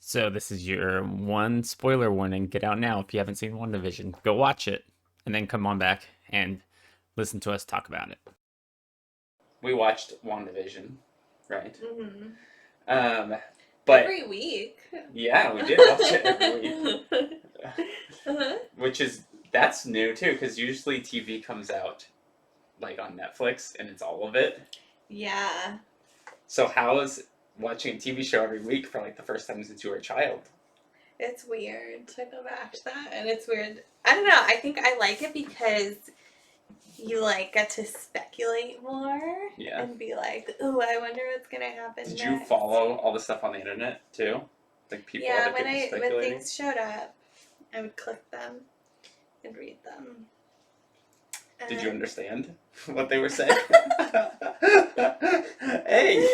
So this is your one spoiler warning. Get out now if you haven't seen Wandavision. Go watch it, and then come on back and listen to us talk about it. We watched Wandavision, right? Mm-hmm. Um, but Every week. yeah, we did watch it every week, Uh-huh. that's new too, because usually TV comes out like on Netflix and it's all of it. Yeah. So how is watching a TV show every week for like the first time since you were a child? It's weird to go back to that. And it's weird. I don't know. I think I like it because you like get to speculate more Yeah. and be like, "Ooh, I wonder what's gonna happen." Did next. you follow all the stuff on the internet too? Like people, Yeah, other people when speculating? things showed up, I would click them and read them. Did you understand what they were saying? Hey,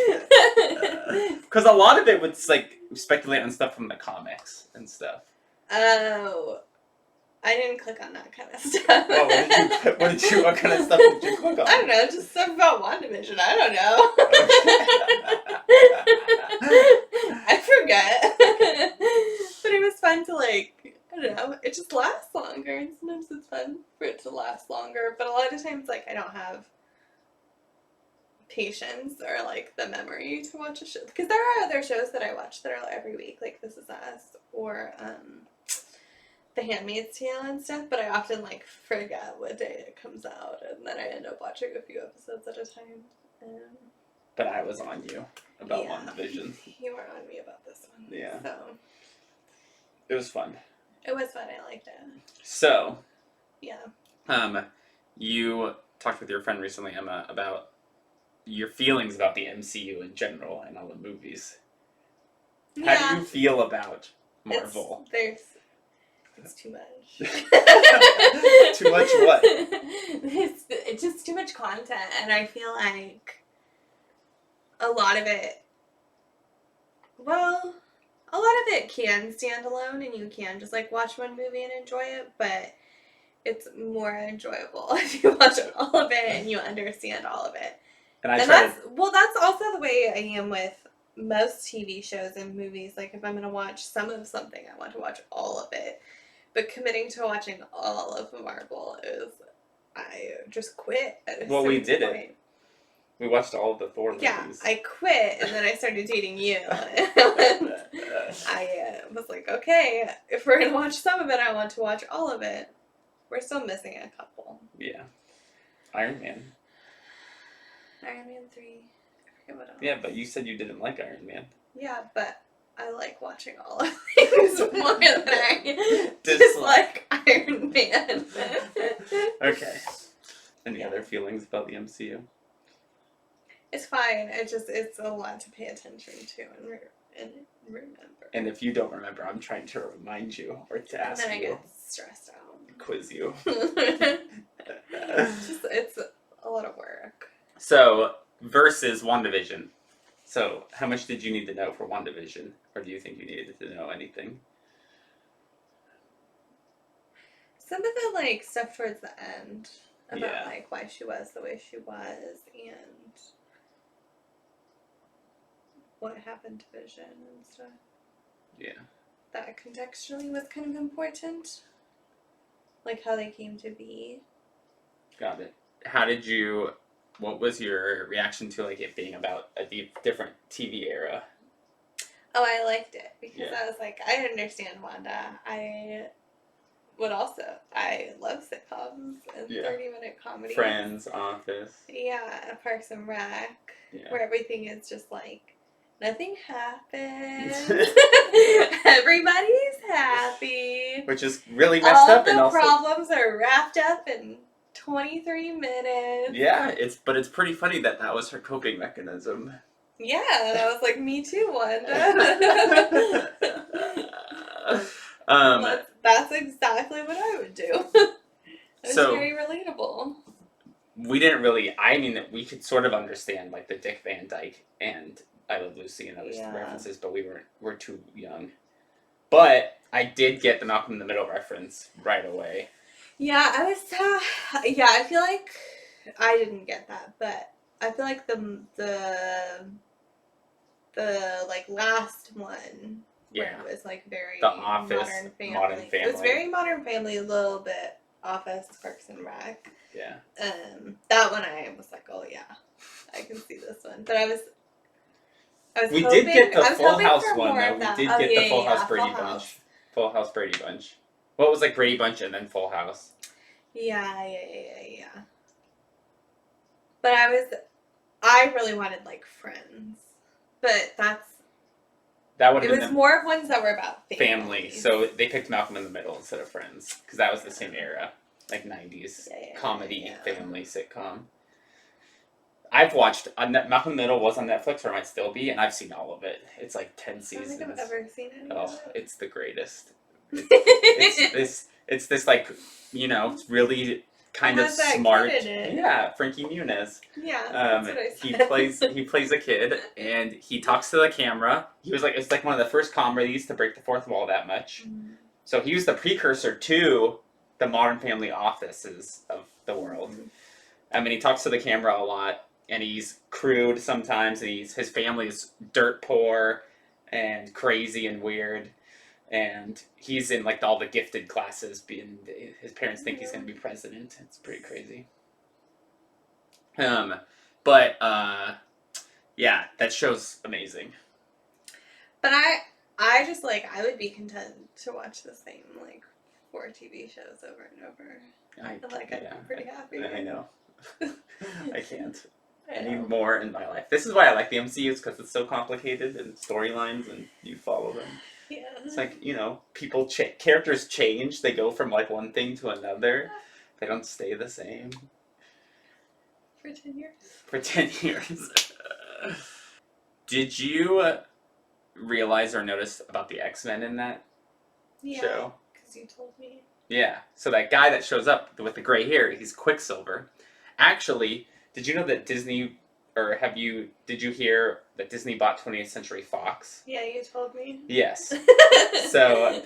because a lot of it was like speculate on stuff from the comics and stuff. Oh, I didn't click on that kind of stuff. Well, what kind of stuff did you click on? I don't know, just stuff about WandaVision. I don't know. I forget. But it was fun to I don't know, it just lasts longer, and sometimes it's fun for it to last longer. But a lot of times, I don't have patience or the memory to watch a show, because there are other shows that I watch that are every week, like This Is Us or The Handmaid's Tale and stuff, but I often forget what day it comes out, and then I end up watching a few episodes at a time. But I was on you about Yeah. WandaVision. You were on me about this one. Yeah. So It was fun. it was fun. I liked it. So, Yeah. you talked with your friend recently, Emma, about your feelings about the MCU in general and all the movies. How do you feel about Marvel? It's too much. Too much what? It's just too much content, and I feel like a lot of it can stand alone, and you can just watch one movie and enjoy it, but it's more enjoyable if you watch all of it and you understand all of it. And that's also the way I am with most TV shows and movies. Like, if I'm going to watch some of something, I want to watch all of it. But committing to watching all of Marvel I just quit at a certain we did point. it. We watched all of the Thor movies. Yeah, I quit, and then I started dating you. And I was like, okay, if we're going to watch some of it, I want to watch all of it. We're still missing a couple. Yeah. Iron Man 3. I forget what else. Yeah, but you said you didn't like Iron Man. Yeah, but I like watching all of things more than I dislike Iron Man. Okay. Any other feelings about the MCU? It's fine. It's a lot to pay attention to and remember. And if you don't remember, I'm trying to remind you or to ask you. And then I get stressed out. Quiz you. It's a lot of work. So, versus WandaVision. So, how much did you need to know for WandaVision? Or do you think you needed to know anything? Some of the stuff towards the end about Yeah. why she was the way she was and what happened to Vision and stuff. Yeah. That contextually was kind of important. Like how they came to be. Got it. What was your reaction to it being about a different TV era? Oh, I liked it because I was like, I understand Wanda. I love sitcoms and 30-minute comedies. Friends, Office. Yeah, Parks and Rec, where everything is just nothing happens. Everybody's happy. Which is really messed up. All the problems are wrapped up in 23 minutes. Yeah, but it's pretty funny that was her coping mechanism. Yeah, and I was like, me too, Wanda. That's exactly what I would do. It's very relatable. We didn't really, we could sort of understand the Dick Van Dyke and I Love Lucy and other references, but we're too young. But I did get the Malcolm in the Middle reference right away. Yeah, I feel like I didn't get that, but I feel like the last one where it was like very The Office, Modern Family. It was very Modern Family, a little bit Office, Parks and Rec. Yeah. That one I was like, oh yeah, I can see this one. But I was we hoping, did get the Full House for one, more though. of that. We did get the Full House Brady Full Bunch. House. Full House Brady Bunch. What was like Brady Bunch and then Full House? Yeah. But I really wanted like Friends. But that would it was more of ones that were about family. So they picked Malcolm in the Middle instead of Friends. Because that was the same era. Like 90s comedy family sitcom. I've watched Malcolm in the Middle was on Netflix, or might still be, and I've seen all of it. It's like 10 seasons. I don't think I've ever seen any of it. It's the greatest. It's this like, you know, really kind of smart. Yeah, Frankie Muniz. Yeah, that's what I said. He plays a kid, and he talks to the camera. It's like one of the first comedies to break the fourth wall that much. Mm-hmm. So he was the precursor to the Modern Family Offices of the world. Mm-hmm. I mean, he talks to the camera a lot. And he's crude sometimes, and his family is dirt poor and crazy and weird. And he's in like all the gifted classes. His parents think he's going to be president. It's pretty crazy. But yeah, that show's amazing. But I just like, I would be content to watch the same like 4 TV shows over and over. I'd be pretty happy. I know. I can't. I need more in my life. This is why I like the MCU, because it's so complicated and storylines, and you follow them. Yeah. It's like, you know, characters change. They go from like one thing to another. They don't stay the same. For 10 years. For 10 years. Did you realize or notice about the X-Men in that show? Because you told me. Yeah. So that guy that shows up with the gray hair, he's Quicksilver. Actually, did you know that Disney, or did you hear that Disney bought 20th Century Fox? Yeah, you told me. Yes. So,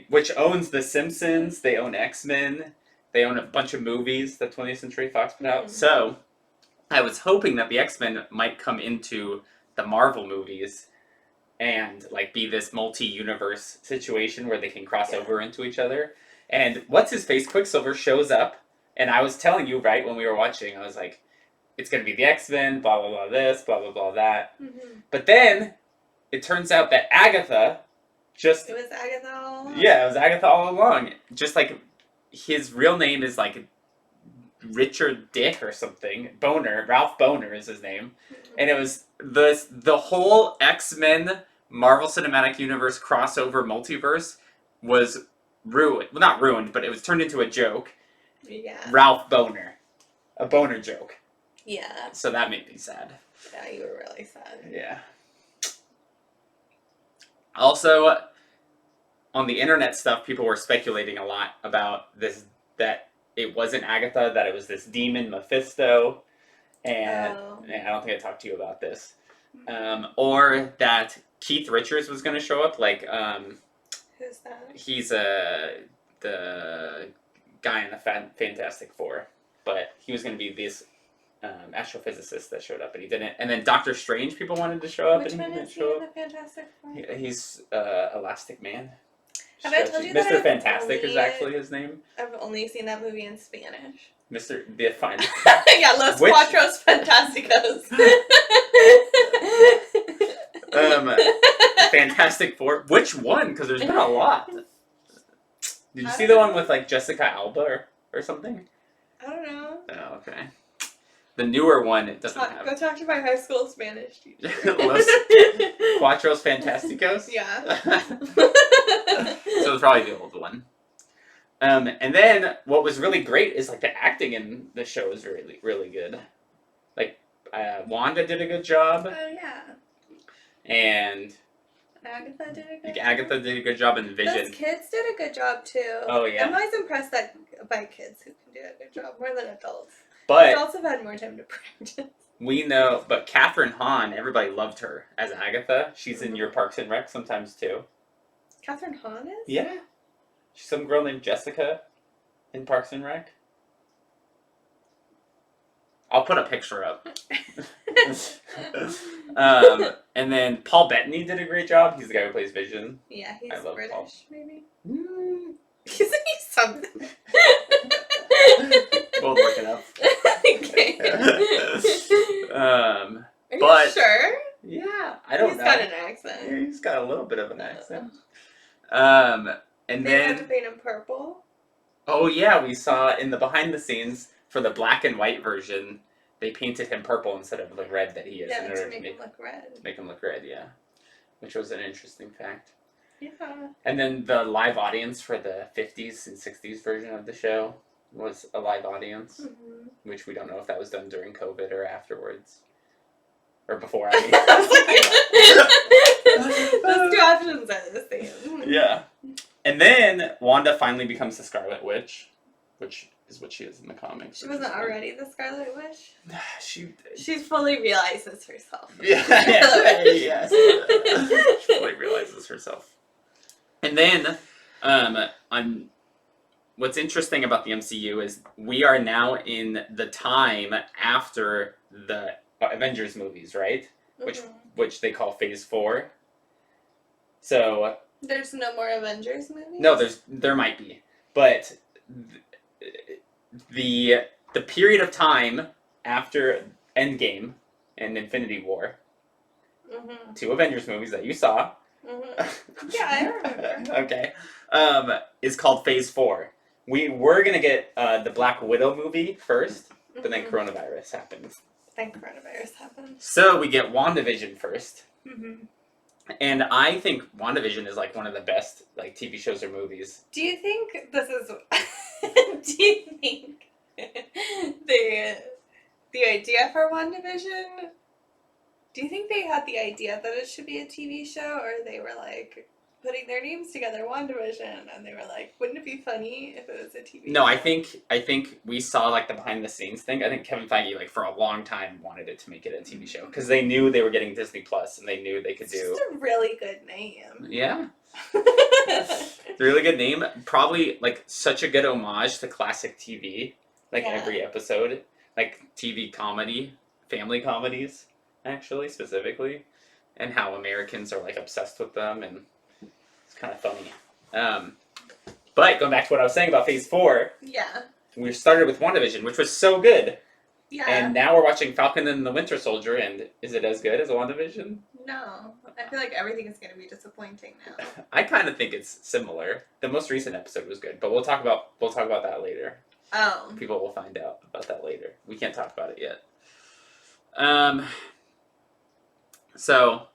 which owns The Simpsons, they own X-Men, they own a bunch of movies that 20th Century Fox put out. Mm-hmm. So, I was hoping that the X-Men might come into the Marvel movies and like be this multi-universe situation where they can cross over into each other. And what's-his-face, Quicksilver, shows up. And I was telling you, right, when we were watching, I was like, it's going to be the X-Men, blah, blah, blah, this, blah, blah, blah, that. Mm-hmm. But then, it turns out that Agatha It was Agatha all along? Yeah, it was Agatha all along. Just like, his real name is like Richard Dick or something. Boner. Ralph Boner is his name. Mm-hmm. And it was the whole X-Men Marvel Cinematic Universe crossover multiverse was ruined. Well, not ruined, but it was turned into a joke. Yeah. Ralph Boner. A boner joke. Yeah. So that made me sad. Yeah, you were really sad. Yeah. Also, on the internet stuff, people were speculating a lot about this, that it wasn't Agatha, that it was this demon Mephisto, and I don't think I talked to you about this. Or that Keith Richards was going to show up, like, who's that? He's the guy in the Fantastic Four, but he was going to be this astrophysicist that showed up, but he didn't. And then Doctor Strange, people wanted to show up, Which and he one didn't is show he in up. the Fantastic Four? He's Elastic Man. Have I told you that Mr. Fantastic is actually his name. I've only seen that movie in Spanish. Fine. Yeah, Los Cuatros Fantásticos. Fantastic Four. Which one? Because there's been a lot. Did you see the one with like Jessica Alba or something? I don't know. Oh, okay. The newer one, it doesn't have. Go talk to my high school Spanish teacher. Los Cuatros Fantásticos? Yeah. So it's probably the old one. And then what was really great is like the acting in the show is really, really good. Like Wanda did a good job. Oh yeah. And Agatha did a good job in Vision. Those kids did a good job too. Oh yeah. I'm always impressed by kids who can do a good job more than adults. But adults have had more time to practice. We know, but Catherine Hahn, everybody loved her as Agatha. She's in your Parks and Rec sometimes too. Catherine Hahn is? Yeah. She's some girl named Jessica in Parks and Rec. I'll put a picture up. And then Paul Bettany did a great job. He's the guy who plays Vision. Yeah, he's I love British, Paul. maybe. Mm. Isn't he something? Both working up. Okay. Are you sure? Yeah, I don't know. He's got an accent. Yeah, he's got a little bit of an accent. And they then had to paint him purple. Oh yeah, we saw in the behind the scenes for the black and white version, they painted him purple instead of the red that he is in order to make him look red. To make him look red, yeah. Which was an interesting fact. Yeah. And then the live audience for the 50s and 60s version of the show was a live audience, which we don't know if that was done during COVID or afterwards. Or before, I mean. Those two options are the same. Yeah. And then Wanda finally becomes the Scarlet Witch, which is what she is in the comics. She wasn't already the Scarlet Witch? She fully realizes herself. Yeah, yes. She fully realizes herself. And then, what's interesting about the MCU is we are now in the time after the Avengers movies, right? Which they call Phase 4. So there's no more Avengers movies? No, there might be, but the period of time after Endgame and Infinity War, 2 Avengers movies that you saw. Yeah, I remember. Okay, is called Phase 4. We were gonna get the Black Widow movie first, but then coronavirus happened. So we get WandaVision first. And I think WandaVision is like one of the best like TV shows or movies. Do you think this is? Do you think the idea for WandaVision? Do you think they had the idea that it should be a TV show, or they were like putting their names together, WandaVision, and they were like, wouldn't it be funny if it was a TV show? No, I think we saw like the behind the scenes thing. I think Kevin Feige like for a long time wanted it to make it a TV show because they knew they were getting Disney Plus and they knew they could do. It's just a really good name. Yeah. It's a really good name. Probably like such a good homage to classic TV. Like every episode, like TV comedy, family comedies, actually specifically, and how Americans are like obsessed with them and. Kind of funny. But going back to what I was saying about Phase 4, we started with WandaVision, which was so good. Yeah. And now we're watching Falcon and the Winter Soldier, and is it as good as WandaVision? No. I feel like everything is going to be disappointing now. I kind of think it's similar. The most recent episode was good, but we'll talk about that later. Oh. People will find out about that later. We can't talk about it yet. So,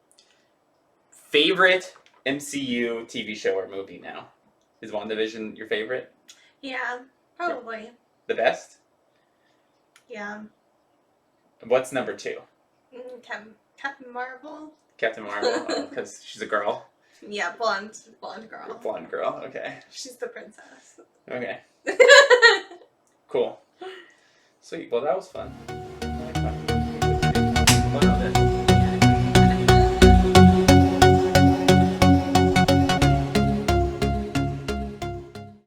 favorite MCU TV show or movie now? Is WandaVision your favorite? Yeah, probably. The best? Yeah. What's number 2? Captain Marvel. Captain Marvel? Because she's a girl? Yeah, blonde girl. Blonde girl, okay. She's the princess. Okay. Cool. Sweet, well that was fun.